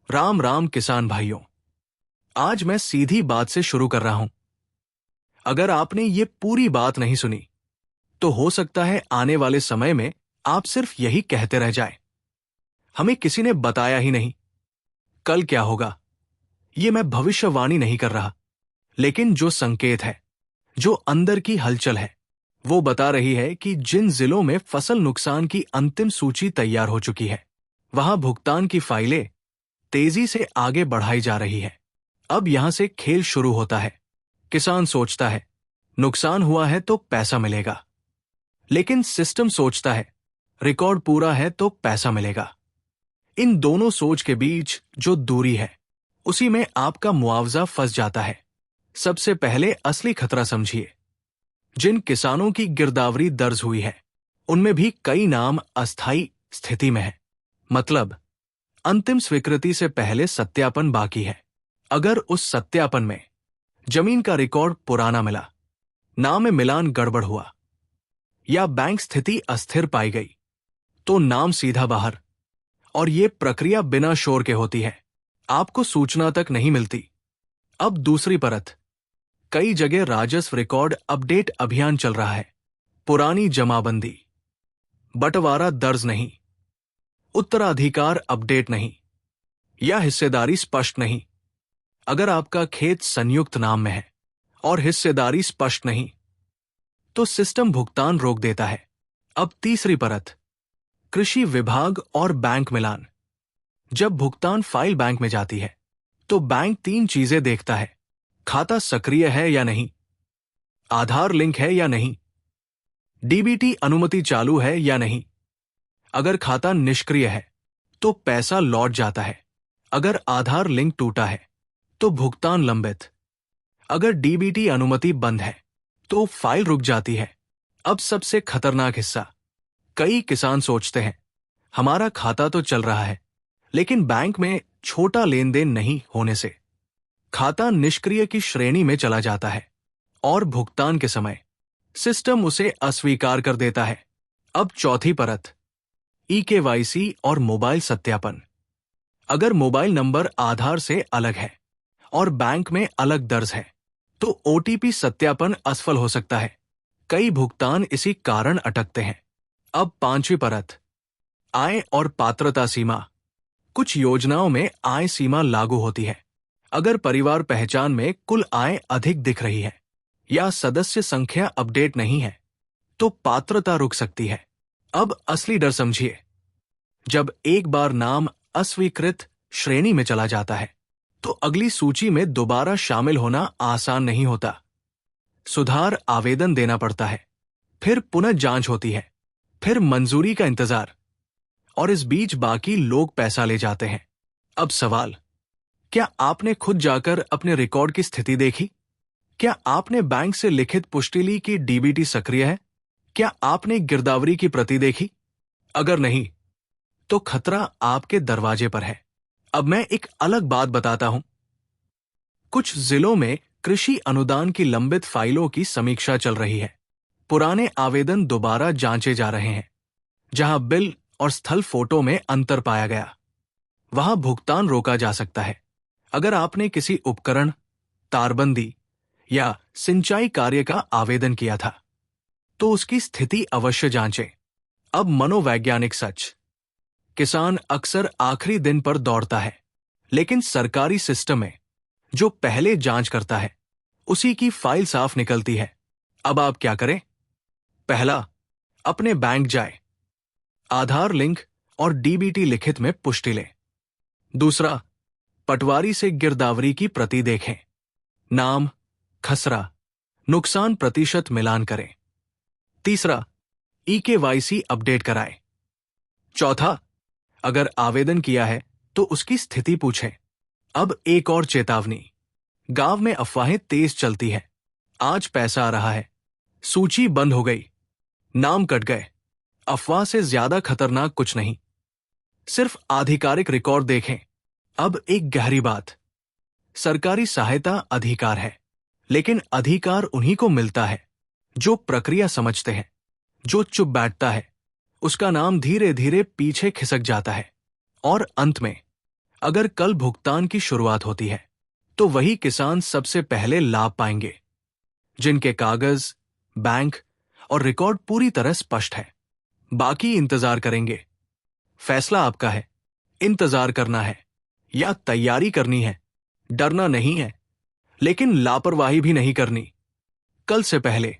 राम राम किसान भाइयों। आज मैं सीधी बात से शुरू कर रहा हूं। अगर आपने ये पूरी बात नहीं सुनी तो हो सकता है आने वाले समय में आप सिर्फ यही कहते रह जाएं, हमें किसी ने बताया ही नहीं। कल क्या होगा ये मैं भविष्यवाणी नहीं कर रहा, लेकिन जो संकेत है, जो अंदर की हलचल है, वो बता रही है कि जिन जिलों में फसल नुकसान की अंतिम सूची तैयार हो चुकी है, वहां भुगतान की फाइलें तेजी से आगे बढ़ाई जा रही है। अब यहां से खेल शुरू होता है। किसान सोचता है नुकसान हुआ है तो पैसा मिलेगा, लेकिन सिस्टम सोचता है रिकॉर्ड पूरा है तो पैसा मिलेगा। इन दोनों सोच के बीच जो दूरी है, उसी में आपका मुआवजा फंस जाता है। सबसे पहले असली खतरा समझिए। जिन किसानों की गिरदावरी दर्ज हुई है, उनमें भी कई नाम अस्थायी स्थिति में है। मतलब अंतिम स्वीकृति से पहले सत्यापन बाकी है। अगर उस सत्यापन में जमीन का रिकॉर्ड पुराना मिला, नाम में मिलान गड़बड़ हुआ या बैंक स्थिति अस्थिर पाई गई, तो नाम सीधा बाहर। और ये प्रक्रिया बिना शोर के होती है, आपको सूचना तक नहीं मिलती। अब दूसरी परत, कई जगह राजस्व रिकॉर्ड अपडेट अभियान चल रहा है। पुरानी जमाबंदी, बंटवारा दर्ज नहीं, उत्तराधिकार अपडेट नहीं, या हिस्सेदारी स्पष्ट नहीं। अगर आपका खेत संयुक्त नाम में है और हिस्सेदारी स्पष्ट नहीं, तो सिस्टम भुगतान रोक देता है। अब तीसरी परत, कृषि विभाग और बैंक मिलान। जब भुगतान फाइल बैंक में जाती है, तो बैंक तीन चीजें देखता है: खाता सक्रिय है या नहीं, आधार लिंक है या नहीं, डीबीटी अनुमति चालू है या नहीं। अगर खाता निष्क्रिय है तो पैसा लौट जाता है। अगर आधार लिंक टूटा है तो भुगतान लंबित। अगर डीबीटी अनुमति बंद है तो फाइल रुक जाती है। अब सबसे खतरनाक हिस्सा, कई किसान सोचते हैं हमारा खाता तो चल रहा है, लेकिन बैंक में छोटा लेन देन नहीं होने से खाता निष्क्रिय की श्रेणी में चला जाता है और भुगतान के समय सिस्टम उसे अस्वीकार कर देता है। अब चौथी परत, ईकेवाईसी और मोबाइल सत्यापन। अगर मोबाइल नंबर आधार से अलग है और बैंक में अलग दर्ज है, तो ओटीपी सत्यापन असफल हो सकता है। कई भुगतान इसी कारण अटकते हैं। अब पांचवी परत, आय और पात्रता सीमा। कुछ योजनाओं में आय सीमा लागू होती है। अगर परिवार पहचान में कुल आय अधिक दिख रही है या सदस्य संख्या अपडेट नहीं है, तो पात्रता रुक सकती है। अब असली डर समझिए। जब एक बार नाम अस्वीकृत श्रेणी में चला जाता है, तो अगली सूची में दोबारा शामिल होना आसान नहीं होता। सुधार आवेदन देना पड़ता है, फिर पुनः जांच होती है, फिर मंजूरी का इंतजार, और इस बीच बाकी लोग पैसा ले जाते हैं। अब सवाल, क्या आपने खुद जाकर अपने रिकॉर्ड की स्थिति देखी? क्या आपने बैंक से लिखित पुष्टि ली कि डीबीटी सक्रिय है? क्या आपने गिरदावरी की प्रति देखी? अगर नहीं, तो खतरा आपके दरवाजे पर है। अब मैं एक अलग बात बताता हूं। कुछ जिलों में कृषि अनुदान की लंबित फाइलों की समीक्षा चल रही है। पुराने आवेदन दोबारा जांचे जा रहे हैं। जहां बिल और स्थल फोटो में अंतर पाया गया, वहां भुगतान रोका जा सकता है। अगर आपने किसी उपकरण, तारबंदी या सिंचाई कार्य का आवेदन किया था, तो उसकी स्थिति अवश्य जांचें। अब मनोवैज्ञानिक सच, किसान अक्सर आखिरी दिन पर दौड़ता है, लेकिन सरकारी सिस्टम में जो पहले जांच करता है, उसी की फाइल साफ निकलती है। अब आप क्या करें? पहला, अपने बैंक जाए, आधार लिंक और डीबीटी लिखित में पुष्टि लें। दूसरा, पटवारी से गिरदावरी की प्रति देखें, नाम, खसरा, नुकसान प्रतिशत मिलान करें। तीसरा, ईकेवाईसी अपडेट कराएं। चौथा, अगर आवेदन किया है तो उसकी स्थिति पूछें। अब एक और चेतावनी, गांव में अफवाहें तेज चलती है। आज पैसा आ रहा है, सूची बंद हो गई, नाम कट गए। अफवाह से ज्यादा खतरनाक कुछ नहीं। सिर्फ आधिकारिक रिकॉर्ड देखें। अब एक गहरी बात, सरकारी सहायता अधिकार है, लेकिन अधिकार उन्हीं को मिलता है जो प्रक्रिया समझते हैं। जो चुप बैठता है, उसका नाम धीरे धीरे पीछे खिसक जाता है। और अंत में, अगर कल भुगतान की शुरुआत होती है तो वही किसान सबसे पहले लाभ पाएंगे, जिनके कागज, बैंक और रिकॉर्ड पूरी तरह स्पष्ट है। बाकी इंतजार करेंगे। फैसला आपका है। इंतजार करना है या तैयारी करनी है। डरना नहीं है, लेकिन लापरवाही भी नहीं करनी। कल से पहले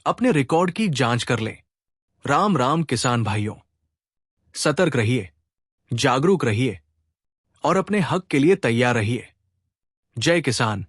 अपने रिकॉर्ड की जांच कर लें। राम राम किसान भाइयों। सतर्क रहिए, जागरूक रहिए और अपने हक के लिए तैयार रहिए। जय किसान।